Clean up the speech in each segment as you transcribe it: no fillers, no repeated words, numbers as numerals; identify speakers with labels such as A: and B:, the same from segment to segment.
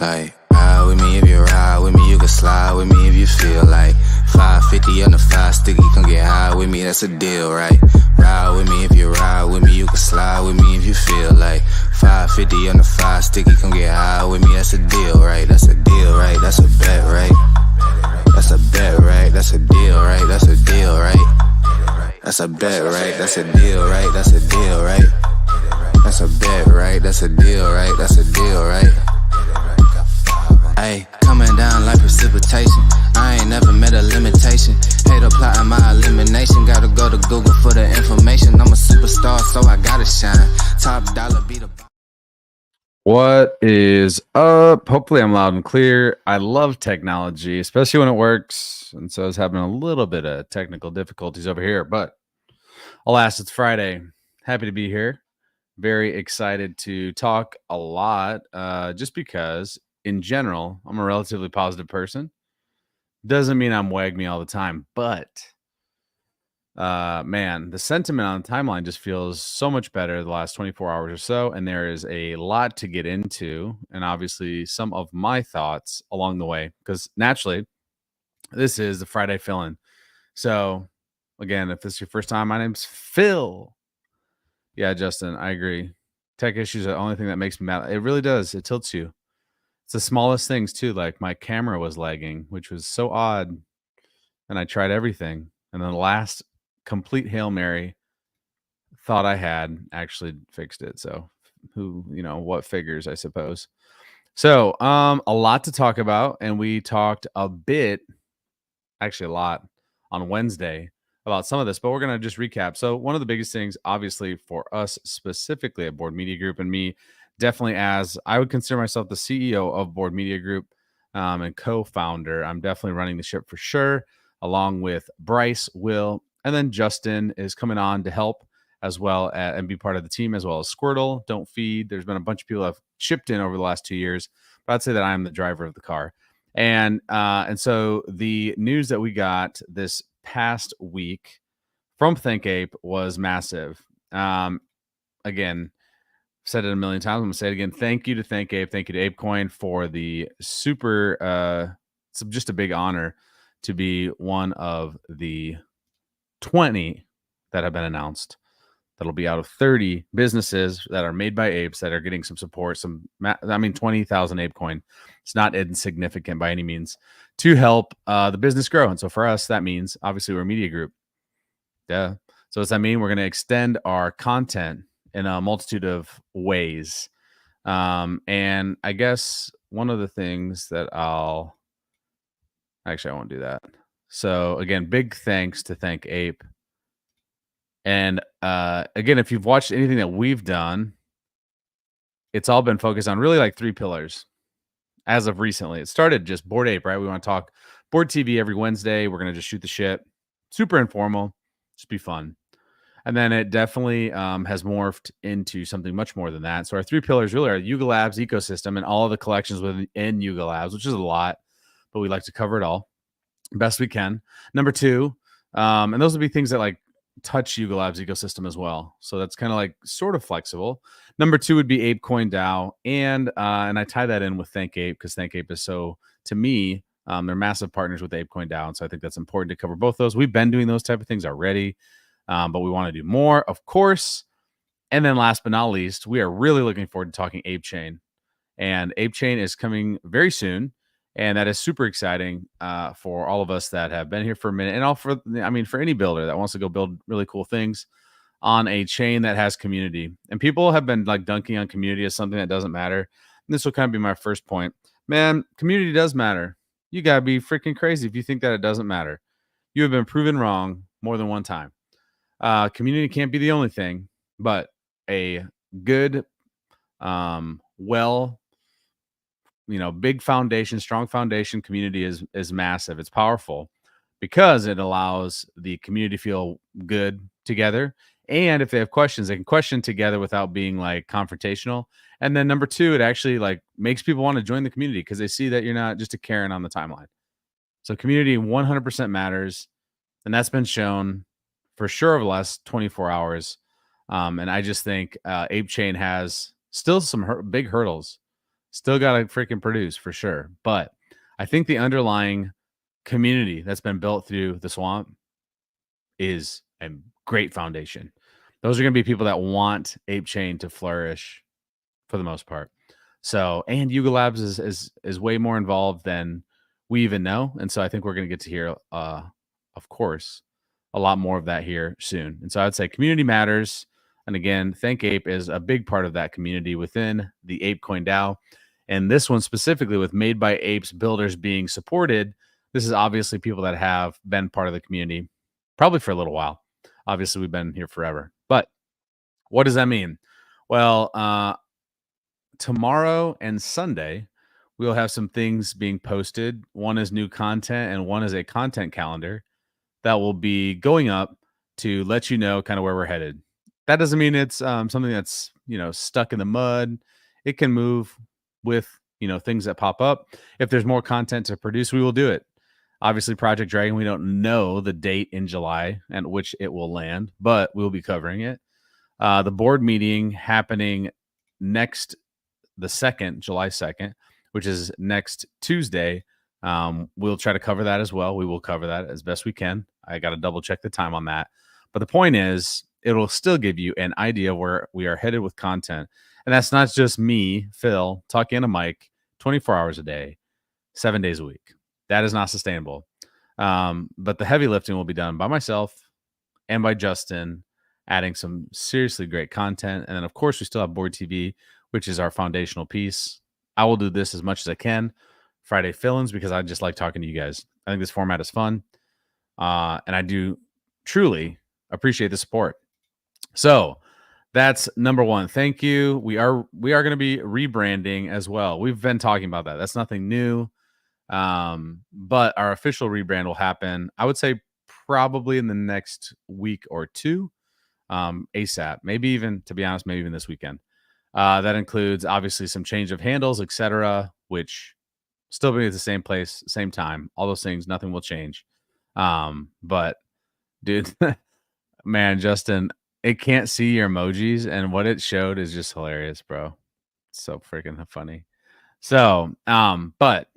A: Like, ride with me if you ride with me, you can slide with me if you feel like 550 on the 5 sticky, come get high with me, that's a deal, right? Ride with me if you ride with me, you can slide with me if you feel like 550 on the 5 sticky, come get high with me, that's a deal, right? That's a deal, right? That's a bet, right? That's a bet, right? That's a deal, right? That's a deal, right? That's a bet, right? That's a deal, right? That's a deal, right? That's a bet, right? That's a deal, right? That's a deal, right? Ayy, coming down like precipitation. I ain't never met a limitation. Hater plotting my elimination. Gotta go to Google for the information. I'm a superstar, so I gotta shine. Top dollar be the.
B: What is up? Hopefully I'm loud and clear. I love technology, especially when it works. And so I was having a little bit of technical difficulties over here, but alas, it's Friday. Happy to be here. Very excited to talk a lot, just because in general, I'm a relatively positive person. Doesn't mean I'm wag me all the time, but man, the sentiment on the timeline just feels so much better the last 24 hours or so, and there is a lot to get into, and obviously some of my thoughts along the way, because naturally, this is the Friday fill-in. So, again, if this is your first time, my name's Phil. Yeah, Justin, I agree. Tech issues are the only thing that makes me mad. It really does. It tilts you. It's the smallest things too. Like my camera was lagging, which was so odd, and I tried everything, and then the last complete Hail Mary thought I had actually fixed it. So what figures, I suppose. So, a lot to talk about, and we talked a bit, actually a lot, on Wednesday about some of this, but we're going to just recap. So one of the biggest things, obviously, for us specifically at Board Media Group, and me definitely, as I would consider myself the CEO of Board Media Group and co-founder, I'm definitely running the ship for sure, along with Bryce, Will, and then Justin is coming on to help as well and be part of the team, as well as Squirtle, Don't Feed. There's been a bunch of people that have chipped in over the last 2 years, but I'd say that I'm the driver of the car. And so the news that we got this past week from ThinkApe was massive. Again, said it a million times. I'm gonna say it again. Thank you to ThinkApe. Thank you to ApeCoin for the super. It's just a big honor to be one of the 20 that have been announced. That'll be out of 30 businesses that are made by apes that are getting some support. 20,000 ApeCoin. It's not insignificant by any means to help the business grow. And so for us, that means obviously we're a media group. Yeah. So does that mean we're going to extend our content in a multitude of ways? And I guess one of the things that I won't do that. So again, big thanks to ThinkApe. And again, if you've watched anything that we've done, it's all been focused on really like 3 pillars as of recently. It started just Board Ape, right? We want to talk Board TV every Wednesday. We're going to just shoot the shit. Super informal. Just be fun. And then it definitely has morphed into something much more than that. So our 3 pillars really are Yuga Labs ecosystem and all of the collections within Yuga Labs, which is a lot, but we like to cover it all best we can. Number 2, and those would be things that like touch Yuga Labs ecosystem as well. So that's kind of like sort of flexible. Number 2 would be ApeCoin DAO. And I tie that in with ThinkApe because ThinkApe is so, to me, they're massive partners with ApeCoin DAO. And so I think that's important to cover both those. We've been doing those type of things already, but we want to do more, of course. And then last but not least, we are really looking forward to talking ApeChain. And ApeChain is coming very soon. And that is super exciting for all of us that have been here for a minute, and for any builder that wants to go build really cool things on a chain that has community. And people have been like dunking on community as something that doesn't matter. And this will kind of be my first point. Man, community does matter. You gotta be freaking crazy if you think that it doesn't matter. You have been proven wrong more than one time. Community can't be the only thing, but a good, big foundation, strong foundation community is massive. It's powerful because it allows the community to feel good together. And if they have questions, they can question together without being like confrontational. And then number 2, it actually like makes people want to join the community because they see that you're not just a Karen on the timeline. So community 100% matters. And that's been shown for sure over the last 24 hours. And I just think ApeChain has still some big hurdles Still got to freaking produce for sure. But I think the underlying community that's been built through the swamp is a great foundation. Those are going to be people that want Ape Chain to flourish for the most part. So, and Yuga Labs is way more involved than we even know, and so I think we're going to get to hear, of course, a lot more of that here soon. And so I'd say community matters, and again, Thank Ape is a big part of that community within the ApeCoin DAO, and this one specifically with Made by Apes builders being supported. This is obviously people that have been part of the community probably for a little while. Obviously, we've been here forever, but what does that mean? Well, tomorrow and Sunday, we'll have some things being posted. One is new content, and one is a content calendar that will be going up to let you know kind of where we're headed. That doesn't mean it's something that's stuck in the mud. It can move with things that pop up. If there's more content to produce, we will do it. Obviously, Project Dragon, we don't know the date in July and which it will land, but we'll be covering it. The board meeting happening the 2nd, July 2nd, which is next Tuesday. We'll try to cover that as well. We will cover that as best we can. I got to double check the time on that. But the point is, it'll still give you an idea of where we are headed with content. And that's not just me, Phil, talking to Mike 24 hours a day, 7 days a week. That is not sustainable. But the heavy lifting will be done by myself and by Justin, adding some seriously great content. And then, of course, we still have Board TV, which is our foundational piece. I will do this as much as I can. Friday fill-ins, because I just like talking to you guys. I think this format is fun. And I do truly appreciate the support. So that's number one. Thank you. We are going to be rebranding as well. We've been talking about that. That's nothing new. But our official rebrand will happen, I would say, probably in the next week or two. ASAP. Maybe even, to be honest, maybe even this weekend. That includes obviously some change of handles, etc., which still be at the same place, same time. All those things, nothing will change. But dude, man, Justin, it can't see your emojis, and what it showed is just hilarious, bro. It's so freaking funny. So, but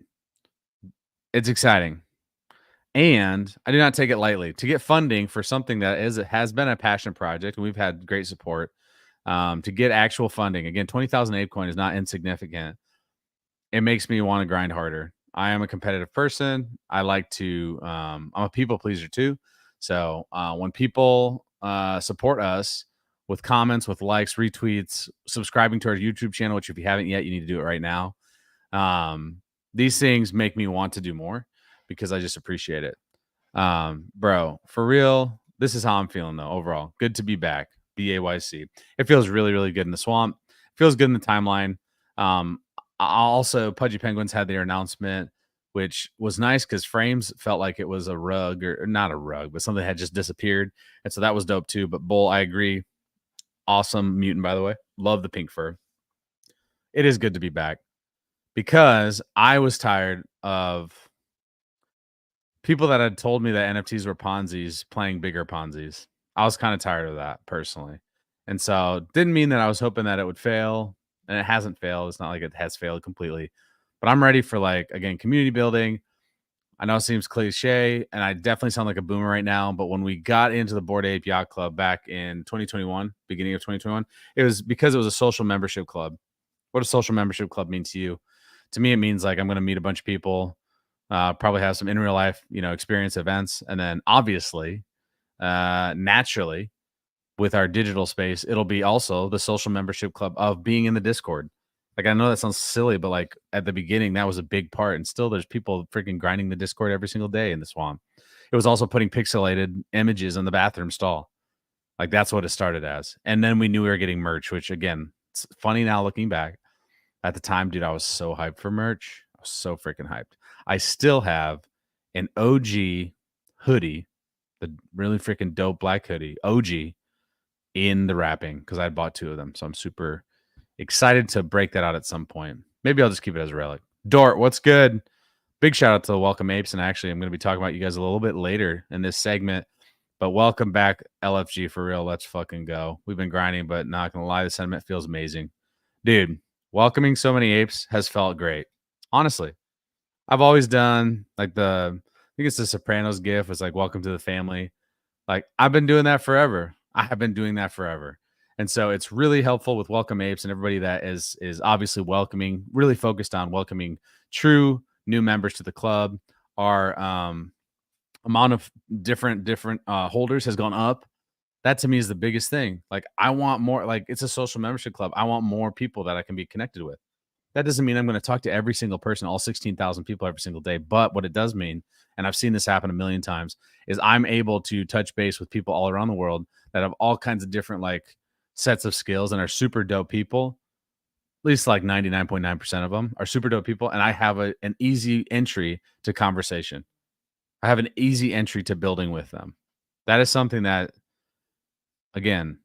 B: it's exciting. And I do not take it lightly. To get funding for something that has been a passion project, and we've had great support, to get actual funding. Again, 20,000 ApeCoin is not insignificant. It makes me want to grind harder. I am a competitive person. I like to, I'm a people pleaser too. So when people support us with comments, with likes, retweets, subscribing to our YouTube channel, which if you haven't yet, you need to do it right now. These things make me want to do more because I just appreciate it. Bro, for real, this is how I'm feeling though. Overall, good to be back. BAYC. It feels really, really good in the swamp. Feels good in the timeline. Also, Pudgy Penguins had their announcement, which was nice because Frames felt like it was a rug, or not a rug, but something had just disappeared. And so that was dope too. But Bull, I agree. Awesome mutant, by the way. Love the pink fur. It is good to be back because I was tired of people that had told me that NFTs were Ponzi's playing bigger Ponzi's. I was kind of tired of that personally. And so didn't mean that I was hoping that it would fail, and it hasn't failed. It's not like it has failed completely, but I'm ready for, like, again, community building. I know it seems cliche, and I definitely sound like a boomer right now, but when we got into the Bored Ape Yacht Club back in 2021, beginning of 2021, it was because it was a social membership club. What does social membership club mean to you? To me, it means like I'm going to meet a bunch of people, probably have some in real life, experience events. And then obviously, naturally, with our digital space, it'll be also the social membership club of being in the Discord. Like, I know that sounds silly, but like at the beginning, that was a big part. And still there's people freaking grinding the Discord every single day in the swamp. It was also putting pixelated images in the bathroom stall. Like, that's what it started as. And then we knew we were getting merch, which again, it's funny now looking back. At the time, dude, I was so hyped for merch. I was so freaking hyped. I still have an OG hoodie, the really freaking dope black hoodie, OG, in the wrapping because I bought 2 of them. So I'm super excited to break that out at some point. Maybe I'll just keep it as a relic. Dort, what's good? Big shout out to the Welcome Apes. And actually, I'm going to be talking about you guys a little bit later in this segment. But welcome back, LFG, for real. Let's fucking go. We've been grinding, but not going to lie, the sentiment feels amazing. Dude, welcoming so many apes has felt great. Honestly, I've always done like I think it's the Sopranos gif. It's like, welcome to the family. Like, I've been doing that forever. I have been doing that forever. And so it's really helpful with Welcome Apes and everybody that is obviously welcoming, really focused on welcoming true new members to the club. Our amount of different holders has gone up. That to me is the biggest thing. Like, I want more, like, it's a social membership club. I want more people that I can be connected with. That doesn't mean I'm going to talk to every single person, all 16,000 people every single day. But what it does mean, and I've seen this happen a million times, is I'm able to touch base with people all around the world that have all kinds of different like sets of skills and are super dope people. At least like 99.9% of them are super dope people. And I have an easy entry to conversation. I have an easy entry to building with them. That is something that, again,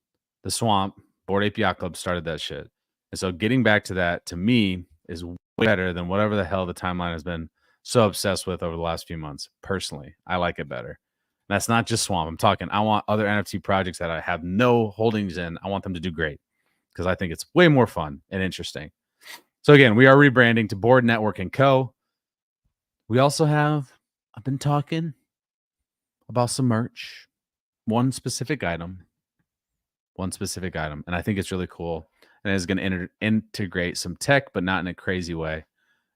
B: the Swamp, Board Ape Yacht Club started that shit. And so getting back to that, to me, is way better than whatever the hell the timeline has been so obsessed with over the last few months. Personally, I like it better. And that's not just Swamp. I'm talking, I want other NFT projects that I have no holdings in. I want them to do great because I think it's way more fun and interesting. So again, we are rebranding to Board Network and Co. We also have, I've been talking about some merch, one specific item. And I think it's really cool. And it's going to integrate some tech, but not in a crazy way.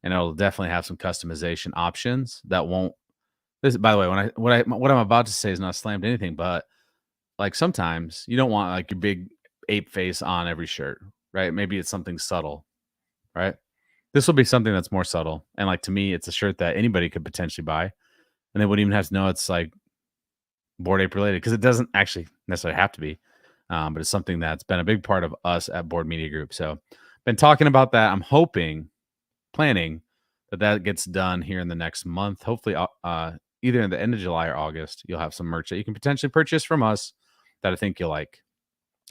B: And it'll definitely have some customization options that won't. This, by the way, what I'm about to say is not slammed anything, but like sometimes you don't want like your big ape face on every shirt, right? Maybe it's something subtle, right? This will be something that's more subtle. And like to me, it's a shirt that anybody could potentially buy. And they wouldn't even have to know it's like Board Ape related because it doesn't actually necessarily have to be. But it's something that's been a big part of us at Board Media Group. So been talking about that. I'm planning that gets done here in the next month. Hopefully, either in the end of July or August, you'll have some merch that you can potentially purchase from us that I think you'll like.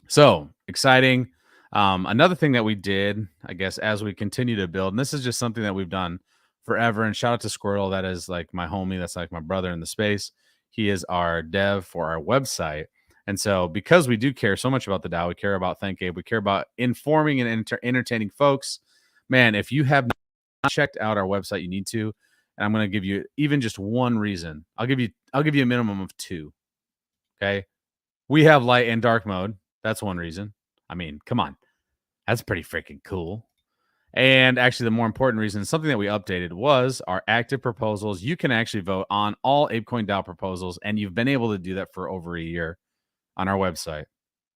B: So exciting. Another thing that we did, I guess, as we continue to build, and this is just something that we've done forever. And shout out to Squirtle. That is like my homie. That's like my brother in the space. He is our dev for our website. And so, because we do care so much about the DAO, we care about Thank Abe, we care about informing and entertaining folks. Man, if you have not checked out our website, you need to. And I'm going to give you even just one reason. I'll give you a minimum of two. Okay, we have light and dark mode. That's one reason. I mean, come on, that's pretty freaking cool. And actually, the more important reason, something that we updated, was our active proposals. You can actually vote on all ApeCoin DAO proposals, and you've been able to do that for over a year on our website.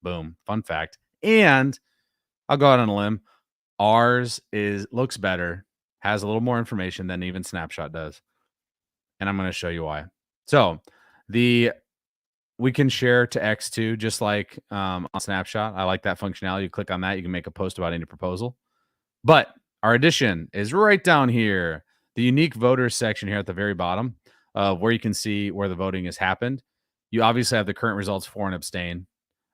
B: Boom. Fun fact. And I'll go out on a limb. Ours looks better, has a little more information than even Snapshot does. And I'm going to show you why. So we can share to X2 just like on Snapshot. I like that functionality. You click on that, you can make a post about any proposal. But our addition is right down here. The unique voters section here at the very bottom, where you can see where the voting has happened. You obviously have the current results for and abstain.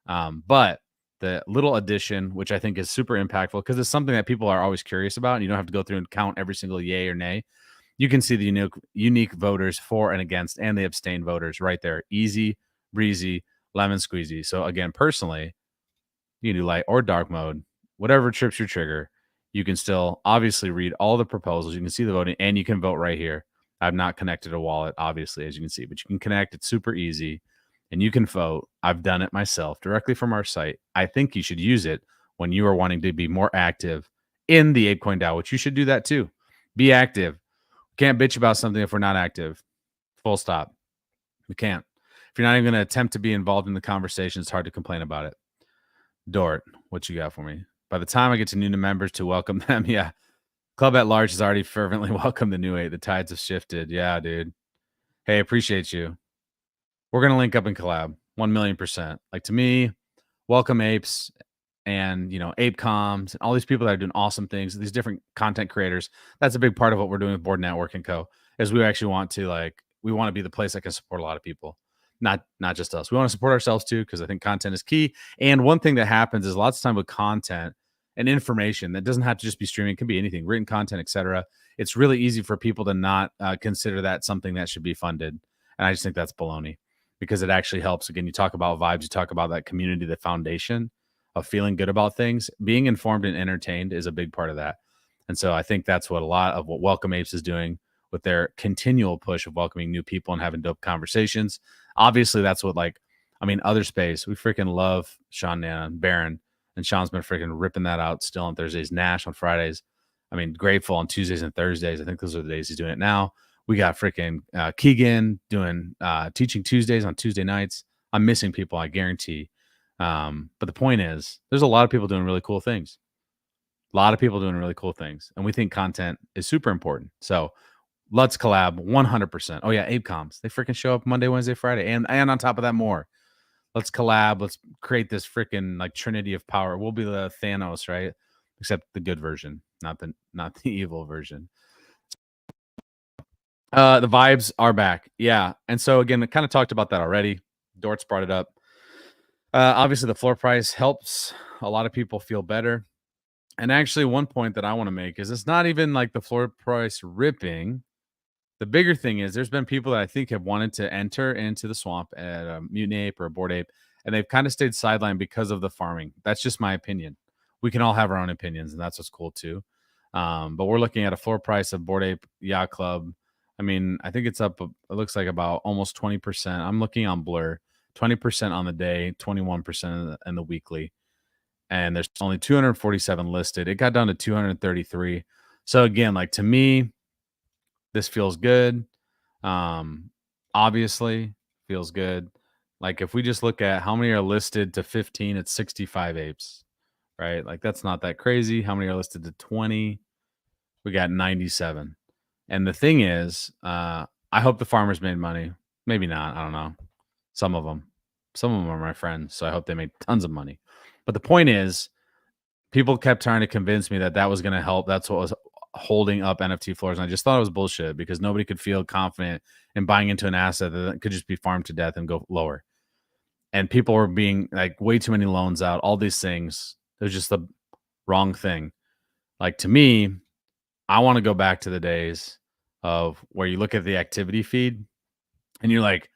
B: But the little addition, which I think is super impactful because it's something that people are always curious about, and you don't have to go through and count every single yay or nay. You can see the unique voters for and against and the abstain voters right there. Easy, breezy, lemon squeezy. So again, personally, you can do light or dark mode, whatever trips your trigger. You can still obviously read all the proposals. You can see the voting, and you can vote right here. I've not connected a wallet, obviously, as you can see, but you can connect. It's super easy, and you can vote. I've done it myself directly from our site. I think you should use it when you are wanting to be more active in the ApeCoin DAO, which you should do that too. Be active. Can't bitch about something if we're not active. Full stop. We can't. If you're not even going to attempt to be involved in the conversation, it's hard to complain about it. Dort, what you got for me? By the time I get to new members to welcome them, yeah. Club at large has already fervently welcomed the new 8. The tides have shifted. Yeah, dude. Hey, appreciate you. We're going to link up and collab 1,000,000%. Like, to me, welcome apes and, ape comms and all these people that are doing awesome things, these different content creators. That's a big part of what we're doing with Board Network and Co. is we actually want to we want to be the place that can support a lot of people. Not just us. We want to support ourselves too, because I think content is key. And one thing that happens is lots of time with content and information that doesn't have to just be streaming, it can be anything, written content, etc. It's really easy for people to not consider that something that should be funded. And I just think that's baloney, because it actually helps. Again, you talk about vibes, you talk about that community, the foundation of feeling good about things. Being informed and entertained is a big part of that. And so I think that's what a lot of what Welcome Apes is doing with their continual push of welcoming new people and having dope conversations. Obviously, that's what other space. We freaking love Sean and Baron, and Sean's been freaking ripping that out still on Thursdays, Nash on Fridays. Grateful on Tuesdays and Thursdays. I think those are the days he's doing it now. We got freaking Keegan doing teaching Tuesdays on Tuesday nights. I'm missing people, I guarantee. But the point is, there's a lot of people doing really cool things. And we think content is super important. So let's collab 100%. Oh yeah, ApeComs. They freaking show up Monday, Wednesday, Friday, and on top of that, more. Let's collab. Let's create this freaking like trinity of power. We'll be the Thanos, right? Except the good version, not the evil version. The vibes are back. Yeah. And so again, I kind of talked about that already. Dortz brought it up. Obviously the floor price helps a lot of people feel better. And actually one point that I want to make is it's not even like the floor price ripping. The bigger thing is there's been people that I think have wanted to enter into the swamp at a mutant ape or a bored ape, and they've kind of stayed sidelined because of the farming. That's just my opinion. We can all have our own opinions, and that's what's cool too. But we're looking at a floor price of Bored Ape Yacht Club. I think it's up. It looks like about almost 20%. I'm looking on Blur, 20% on the day, 21% in the weekly, and there's only 247 listed. It got down to 233. So again, like to me, this feels good. Obviously feels good. Like if we just look at how many are listed to 15, it's 65 apes, right? Like that's not that crazy. How many are listed to 20? We got 97. And the thing is, I hope the farmers made money. Maybe not. I don't know. Some of them are my friends, so I hope they made tons of money. But the point is, people kept trying to convince me that that was going to help. That's what was holding up NFT floors. And I just thought it was bullshit because nobody could feel confident in buying into an asset that could just be farmed to death and go lower. And people were being like way too many loans out, all these things. It was just the wrong thing. Like to me, I want to go back to the days of where you look at the activity feed and you're like,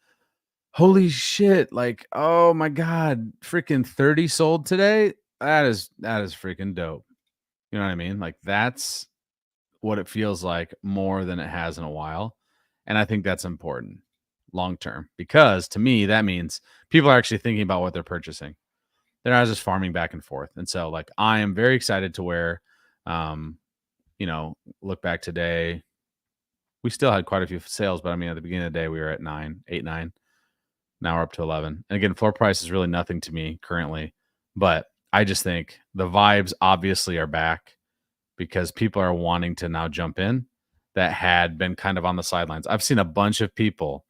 B: holy shit, like, oh my God, freaking 30 sold today. That is freaking dope. You know what I mean? Like that's what it feels like more than it has in a while. And I think that's important long term because to me, that means people are actually thinking about what they're purchasing. They're not just farming back and forth. And so like I am very excited to where look back today. We still had quite a few sales, but at the beginning of the day, we were at 8, 9. Now we're up to 11. And again, floor price is really nothing to me currently, but I just think the vibes obviously are back because people are wanting to now jump in that had been kind of on the sidelines. I've seen a bunch of people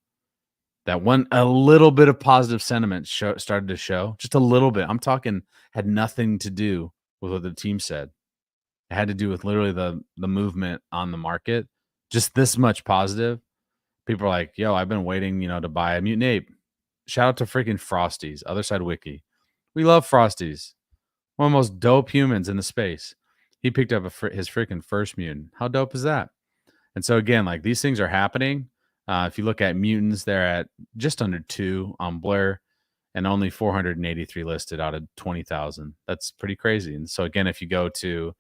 B: that when a little bit of positive sentiment started to show, just a little bit. I'm talking had nothing to do with what the team said. It had to do with literally the movement on the market. Just this much positive. People are like, yo, I've been waiting, to buy a mutant ape. Shout out to freaking Frosties, Other Side Wiki. We love Frosties. One of the most dope humans in the space. He picked up his freaking first mutant. How dope is that? And so again, like these things are happening. If you look at mutants, they're at just under 2 on Blur and only 483 listed out of 20,000. That's pretty crazy. And so again, if you go to,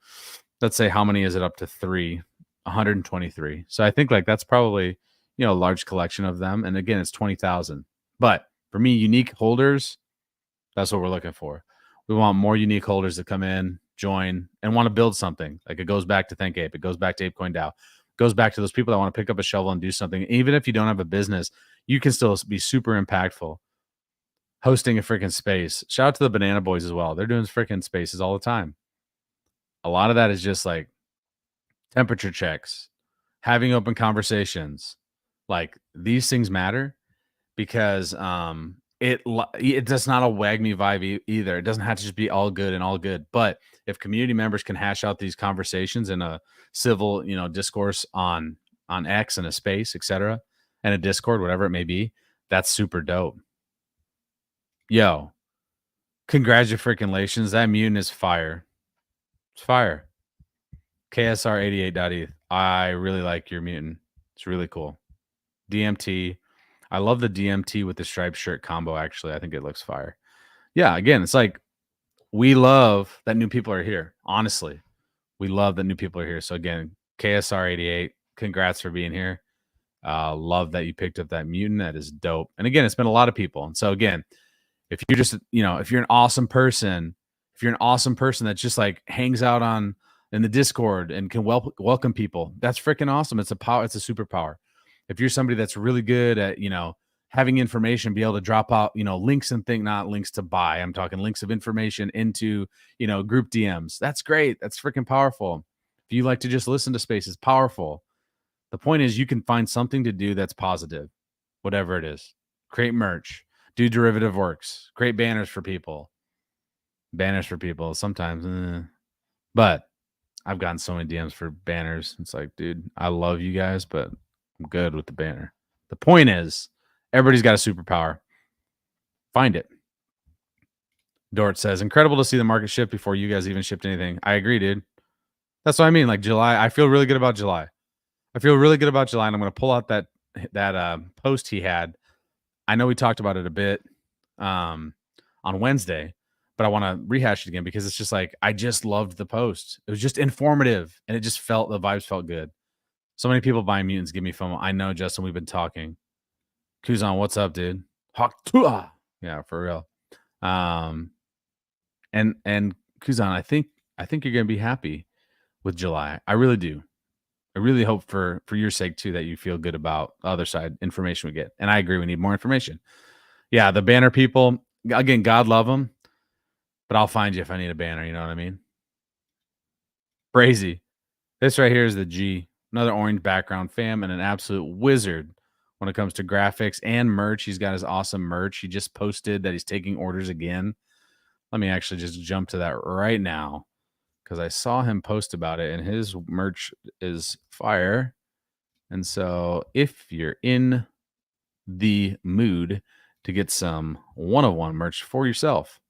B: let's say, how many is it up to 3? 123. So I think like that's probably, a large collection of them. And again, it's 20,000. But for me, unique holders, that's what we're looking for. We want more unique holders to come in, join, and want to build something. Like it goes back to Think Ape. It goes back to ApeCoin DAO. It goes back to those people that want to pick up a shovel and do something. Even if you don't have a business, you can still be super impactful. Hosting a freaking space. Shout out to the Banana Boys as well. They're doing freaking spaces all the time. A lot of that is just like temperature checks, having open conversations. Like these things matter because it does not a wag me vibe either. It doesn't have to just be all good and all good. But if community members can hash out these conversations in a civil, discourse on X and a space, etc., and a Discord, whatever it may be, that's super dope. Yo, congratulations. That mutant is fire. It's fire. KSR88.eth. I really like your mutant. It's really cool. DMT. I love the DMT with the striped shirt combo, actually. I think it looks fire. Yeah, again, it's like we love that new people are here. Honestly, we love that new people are here. So again, KSR88, congrats for being here. Love that you picked up that mutant. That is dope. And again, it's been a lot of people. And so again, if you're just, if you're an awesome person, that just like hangs out in the Discord and can welcome people, that's freaking awesome. It's a power. It's a superpower. If you're somebody that's really good at, having information, be able to drop out, links and not links to buy. I'm talking links of information into, group DMs. That's great. That's freaking powerful. If you like to just listen to space, it's powerful. The point is you can find something to do that's positive, whatever it is. Create merch, do derivative works, create banners for people. Sometimes, but I've gotten so many DMs for banners. It's like, dude, I love you guys, but I'm good with the banner. The point is, everybody's got a superpower. Find it. Dort says, incredible to see the market shift before you guys even shipped anything. I agree, dude. That's what I mean. Like July, I feel really good about July. And I'm going to pull out that post he had. I know we talked about it a bit on Wednesday, but I want to rehash it again because it's just like, I just loved the post. It was just informative and it just the vibes felt good. So many people buying mutants give me FOMO. I know, Justin, we've been talking. Kuzan, what's up, dude? Hawk Tua. Yeah, for real. And Kuzan, I think you're going to be happy with July. I really do. I really hope for your sake too that you feel good about the other side information we get. And I agree, we need more information. Yeah, the banner people, again, God love them, but I'll find you if I need a banner. You know what I mean? Brazy. This right here is the G. Another orange background fam and an absolute wizard when it comes to graphics and merch. He's got his awesome merch. He just posted that he's taking orders again. Let me actually just jump to that right now because I saw him post about it and his merch is fire. And so if you're in the mood to get some one-of-one merch for yourself,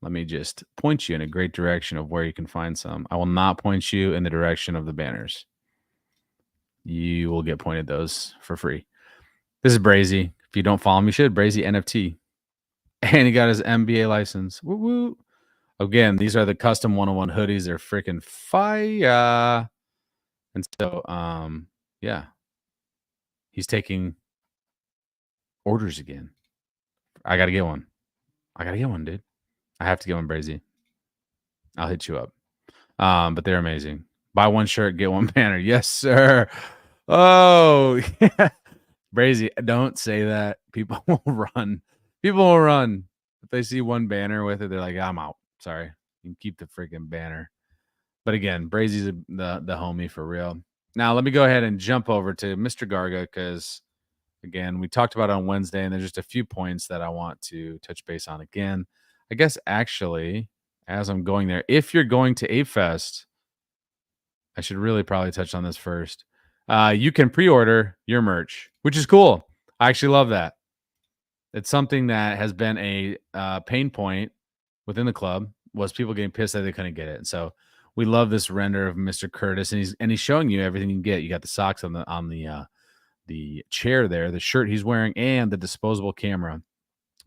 B: let me just point you in a great direction of where you can find some. I will not point you in the direction of the banners. You will get pointed those for free. This is Brazy. If you don't follow me, you should. Brazy NFT. And he got his MBA license. Woo woo. Again, these are the custom 101 hoodies. They're freaking fire. And so, yeah, he's taking orders again. I got to get one. Dude. I have to get one, Brazy. I'll hit you up. But they're amazing. Buy one shirt, get one banner. Yes, sir. Oh, yeah. Brazy, don't say that. People will run. If they see one banner with it, they're like, I'm out. Sorry. You can keep the freaking banner. But again, Brazy's the homie for real. Now, let me go ahead and jump over to Mr. Garga because, again, we talked about it on Wednesday, and there's just a few points that I want to touch base on again. I guess, actually, as I'm going there, if you're going to Ape Fest, I should really probably touch on this first. You can pre-order your merch, which is cool. I actually love that. It's something that has been a pain point within the club was people getting pissed that they couldn't get it. And so we love this render of Mr. Curtis, and he's showing you everything you can get. You got the socks on the chair there, the shirt he's wearing, and the disposable camera.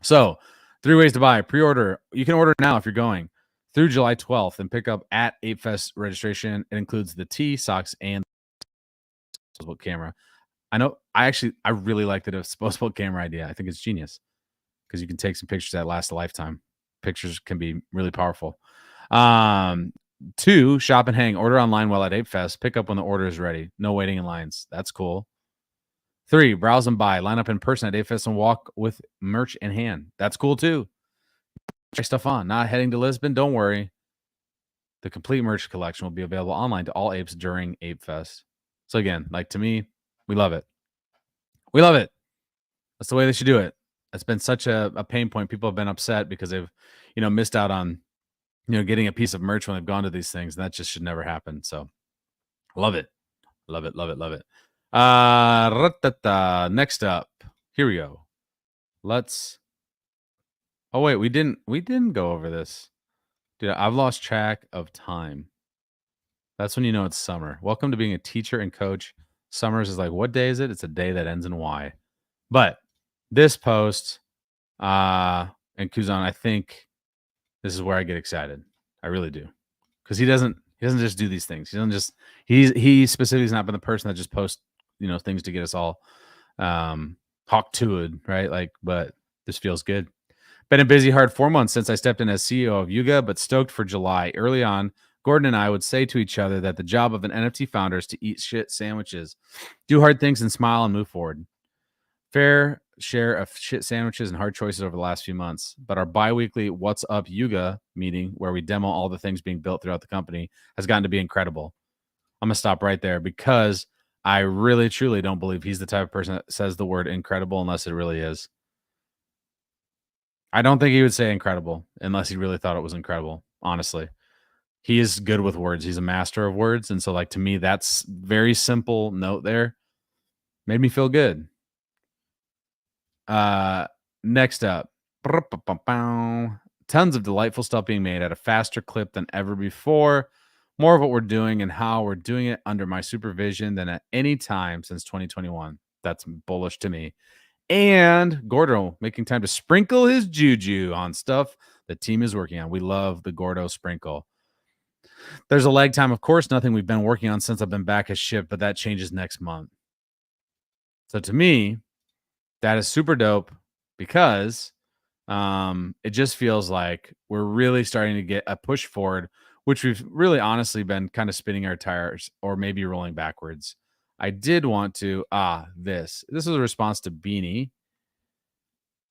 B: So 3 ways to buy. Pre-order. You can order now if you're going through July 12th and pick up at Ape Fest registration. It includes the tee, socks, and disposable camera. I really like the disposable camera idea. I think it's genius because you can take some pictures that last a lifetime. Pictures can be really powerful. 2, shop and hang. Order online while at Ape Fest. Pick up when the order is ready. No waiting in lines. That's cool. 3, browse and buy. Line up in person at Ape Fest and walk with merch in hand. That's cool too. Try stuff on. Not heading to Lisbon? Don't worry. The complete merch collection will be available online to all apes during Ape Fest. So again, like to me, we love it. We love it. That's the way they should do it. It's been such a pain point. People have been upset because they've, missed out on, getting a piece of merch when they've gone to these things. And that just should never happen. So love it. Love it. Love it. Love it. Next up, here we go. Oh wait, we didn't go over this. Dude, I've lost track of time. That's when you know it's summer. Welcome to being a teacher and coach. Summers is like, what day is it? It's a day that ends in Y. But this post, and Kuzan, I think This is where I get excited. I really do. Because he doesn't just do these things. He specifically has not been the person that just posts, things to get us all hawk to it, right? Like, but this feels good. Been a busy, hard 4 months since I stepped in as CEO of Yuga, but stoked for July. Early on, Gordon and I would say to each other that the job of an NFT founder is to eat shit sandwiches, do hard things, and smile and move forward. Fair share of shit sandwiches and hard choices over the last few months, but our bi-weekly What's Up Yuga meeting, where we demo all the things being built throughout the company, has gotten to be incredible. I'm going to stop right there because I really, truly don't believe he's the type of person that says the word incredible unless it really is. I don't think he would say incredible unless he really thought it was incredible, honestly. He is good with words. He's a master of words. And so, like, to me, that's very simple note there. Made me feel good. Next up, tons of delightful stuff being made at a faster clip than ever before. More of what we're doing and how we're doing it under my supervision than at any time since 2021. That's bullish to me. And Gordo making time to sprinkle his juju on stuff the team is working on. We love the Gordo sprinkle. There's a lag time, of course. Nothing we've been working on since I've been back has shipped, but that changes next month. So to me, that is super dope because it just feels like we're really starting to get a push forward, which we've really honestly been kind of spinning our tires or maybe rolling backwards. I did want to, this is a response to Beanie.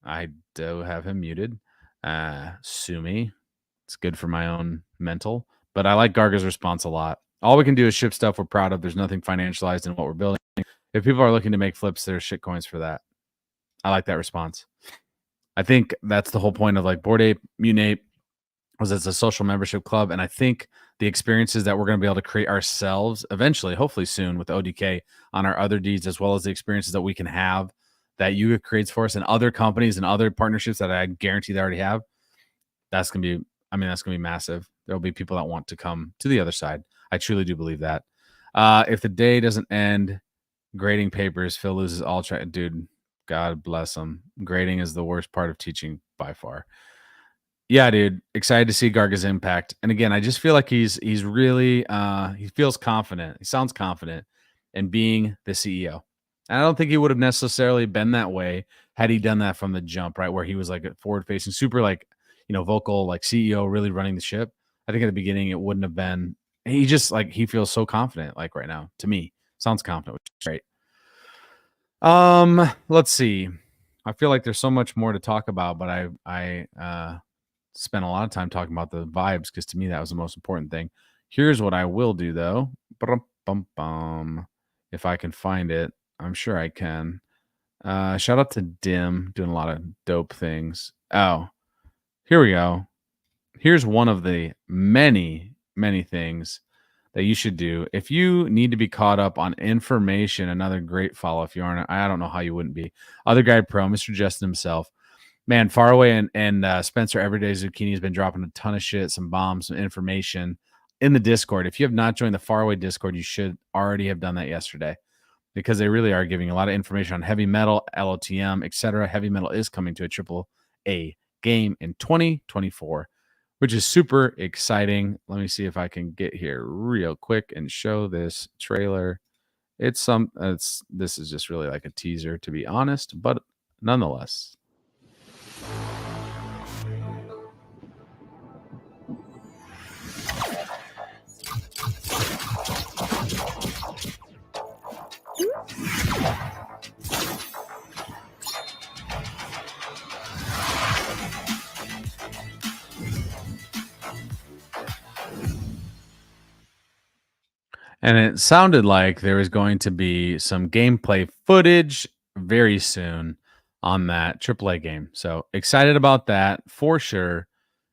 B: I do have him muted. Sue me. It's good for my own mental, but I like Garga's response a lot. All we can do is ship stuff we're proud of. There's nothing financialized in what we're building. If people are looking to make flips, there's shit coins for that. I like that response. I think that's the whole point of like Bored Ape, Mutant Ape, was it's a social membership club. And I think the experiences that we're going to be able to create ourselves eventually, hopefully soon with ODK on our other deeds, as well as the experiences that we can have that Yuga creates for us and other companies and other partnerships that I guarantee they already have. That's going to be, that's going to be massive. There'll be people that want to come to the other side. I truly do believe that. If the day doesn't end grading papers, Phil loses all track. Dude, God bless him. Grading is the worst part of teaching by far. Yeah, dude. Excited to see Garga's impact. And again, I just feel like he's really he feels confident. He sounds confident in being the CEO. And I don't think he would have necessarily been that way had he done that from the jump, right? Where he was like a forward facing, super like, vocal, like CEO really running the ship. I think at the beginning it wouldn't have been. He just like he feels so confident, like right now, to me. Sounds confident, which is great. Let's see. I feel like there's so much more to talk about, but I spent a lot of time talking about the vibes because to me that was the most important thing. Here's what I will do though. If I can find it, I'm sure I can. Shout out to Dim doing a lot of dope things. Oh, here we go. Here's one of the many, many things that you should do if you need to be caught up on information. Another great follow if you aren't. I don't know how you wouldn't be. Other Guy Pro, Mr. Justin himself. Man, Faraway and Spencer Everyday Zucchini has been dropping a ton of shit, some bombs, some information in the Discord. If you have not joined the Faraway Discord, you should already have done that yesterday because they really are giving a lot of information on heavy metal, LOTM, etc. Heavy metal is coming to a AAA game in 2024, which is super exciting. Let me see if I can get here real quick and show this trailer. This is just really like a teaser, to be honest, but nonetheless. And it sounded like there was going to be some gameplay footage very soon on that AAA game. So excited about that for sure.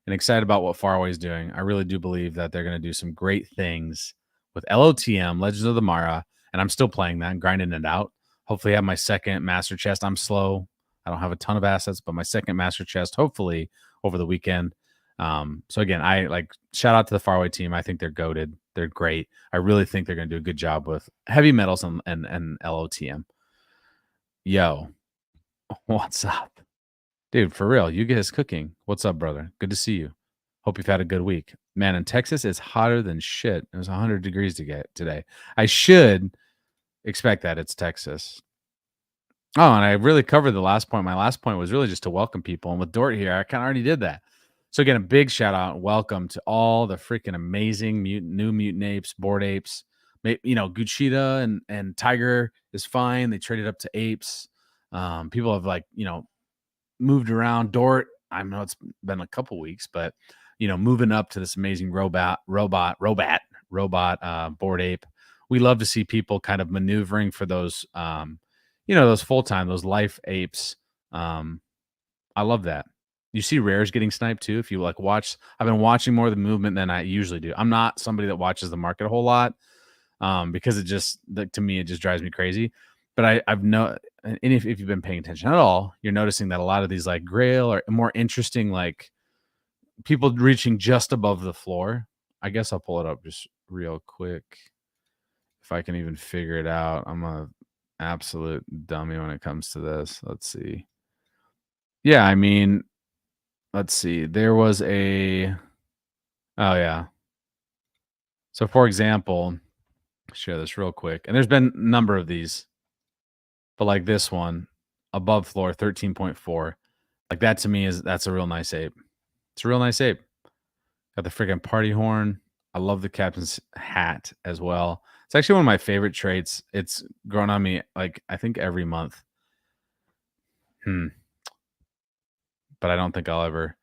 B: And excited about what Faraway is doing. I really do believe that they're going to do some great things with LOTM, Legends of the Mara. And I'm still playing that and grinding it out. Hopefully I have my second master chest. I'm slow. I don't have a ton of assets, but my second master chest, hopefully over the weekend. So again, I like shout out to the Faraway team. I think they're goated. They're great. I really think they're going to do a good job with heavy metals and LOTM. Yo, what's up? Dude, for real, you guys cooking. What's up, brother? Good to see you. Hope you've had a good week. Man, in Texas, it's hotter than shit. It was 100 degrees to get today. I should expect that. It's Texas. Oh, and I really covered the last point. My last point was really just to welcome people. And with Dort here, I kind of already did that. So again, a big shout out and welcome to all the freaking amazing new mutant apes, board apes. Guchita and Tiger is fine. They traded up to apes. People have moved around. Dort, I know it's been a couple weeks, but moving up to this amazing robot board ape. We love to see people kind of maneuvering for those those full-time, those life apes. I love that. You see rares getting sniped too. If you watch, I've been watching more of the movement than I usually do. I'm not somebody that watches the market a whole lot because to me, it just drives me crazy. But I've and if you've been paying attention at all, you're noticing that a lot of these grail or more interesting, people reaching just above the floor. I guess I'll pull it up just real quick. If I can even figure it out. I'm a absolute dummy when it comes to this. Let's see. Yeah, I mean, let's see. There was oh yeah. So for example, share this real quick. And there's been a number of these. But this one, above floor, 13.4. That to me that's a real nice ape. It's a real nice ape. Got the freaking party horn. I love the captain's hat as well. It's actually one of my favorite traits. It's grown on me I think every month. But I don't think I'll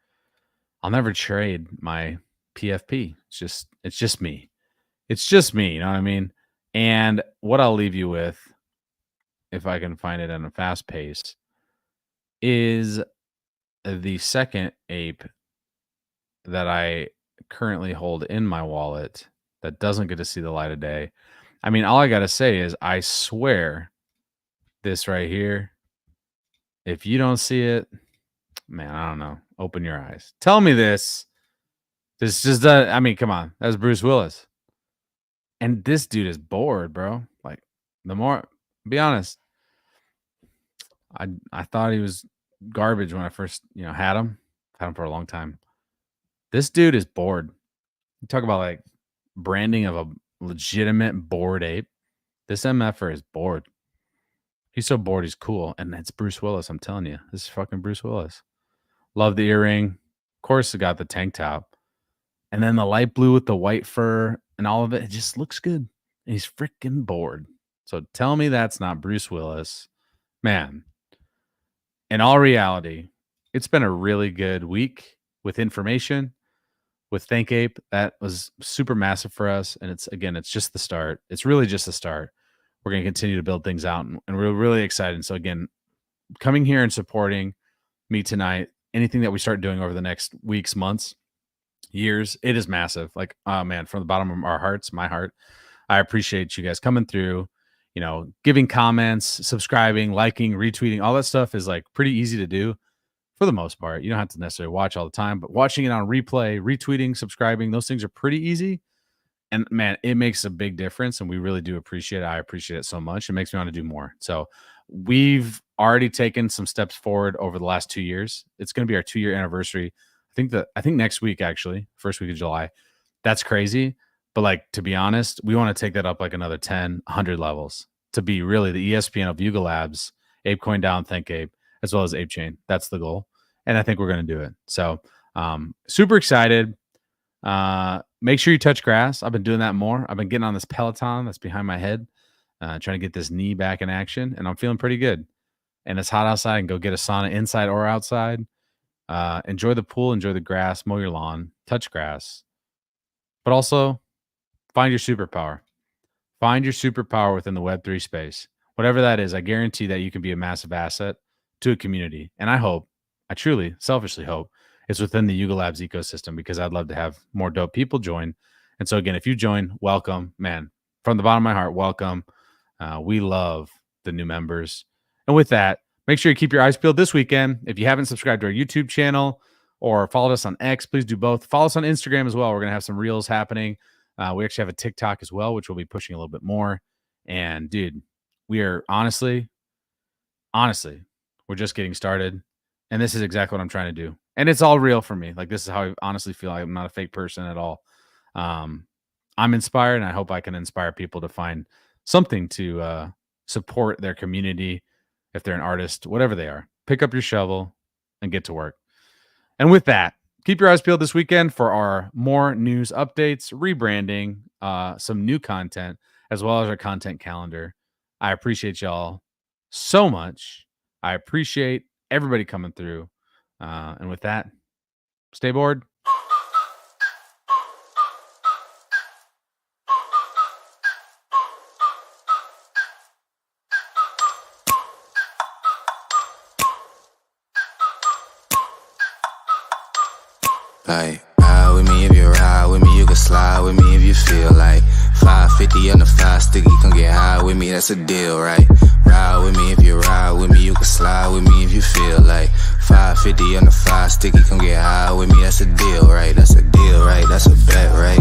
B: never trade my PFP. It's just me. It's just me, you know what I mean? And what I'll leave you with, if I can find it at a fast pace, is the second ape that I currently hold in my wallet that doesn't get to see the light of day. I mean, all I got to say is I swear this right here, if you don't see it, man, I don't know. Open your eyes. Tell me this. This just does. I mean, come on. That's Bruce Willis. And this dude is bored, bro. Be honest, I thought he was garbage when I first, had him. Had him for a long time. This dude is bored. You talk about branding of a legitimate bored ape. This MFer is bored. He's so bored, he's cool. And it's Bruce Willis, I'm telling you. This is fucking Bruce Willis. Love the earring. Of course, it got the tank top. And then the light blue with the white fur and all of it. It just looks good. And he's freaking bored. So tell me that's not Bruce Willis. Man, in all reality, it's been a really good week with information. With ThankApe, that was super massive for us. And it's just the start. It's really just the start. We're going to continue to build things out. And we're really excited. So again, coming here and supporting me tonight, anything that we start doing over the next weeks, months, years, it is massive. Oh man, from the bottom of our hearts, my heart, I appreciate you guys coming through, giving comments, subscribing, liking, retweeting. All that stuff is pretty easy to do for the most part. You don't have to necessarily watch all the time, but watching it on replay, retweeting, subscribing, those things are pretty easy. And man, it makes a big difference. And we really do appreciate it. I appreciate it so much. It makes me want to do more. So we've already taken some steps forward over the last 2 years. It's going to be our 2-year anniversary. I think next week, actually, first week of July. That's crazy. But to be honest, we want to take that up another 10, 100 levels to be really the ESPN of Yuga Labs, ApeCoin Down, ThankApe, as well as Ape Chain. That's the goal. And I think we're going to do it. So super excited. Make sure you touch grass. I've been doing that more. I've been getting on this Peloton that's behind my head, trying to get this knee back in action. And I'm feeling pretty good. And it's hot outside, and go get a sauna inside or outside. Enjoy the pool, enjoy the grass, mow your lawn, touch grass. But also find your superpower. Find your superpower within the Web3 space. Whatever that is, I guarantee that you can be a massive asset to a community. And I truly, selfishly hope it's within the Yuga Labs ecosystem, because I'd love to have more dope people join. And so again, if you join, welcome, man, from the bottom of my heart, welcome. We love the new members. And with that, make sure you keep your eyes peeled this weekend. If you haven't subscribed to our YouTube channel or followed us on X, please do both. Follow us on Instagram as well. We're going to have some reels happening. We actually have a TikTok as well, which we'll be pushing a little bit more. And dude, we are honestly, we're just getting started. And this is exactly what I'm trying to do. And it's all real for me. Like, this is how I honestly feel. I'm not a fake person at all. I'm inspired, and I hope I can inspire people to find something to support their community. If they're an artist, whatever they are, pick up your shovel and get to work. And with that, keep your eyes peeled this weekend for our more news updates, rebranding, some new content, as well as our content calendar. I appreciate y'all so much. I appreciate everybody coming through. And with that, stay bored.
A: Like, ride with me if you ride with me, you can slide with me if you feel like 550 on the 5 sticky, come get high with me, that's a deal, right? Ride with me if you ride with me, you can slide with me if you feel like 550 on the 5 sticky, come get high with me, that's a deal, right? That's a deal, right? That's a bet, right?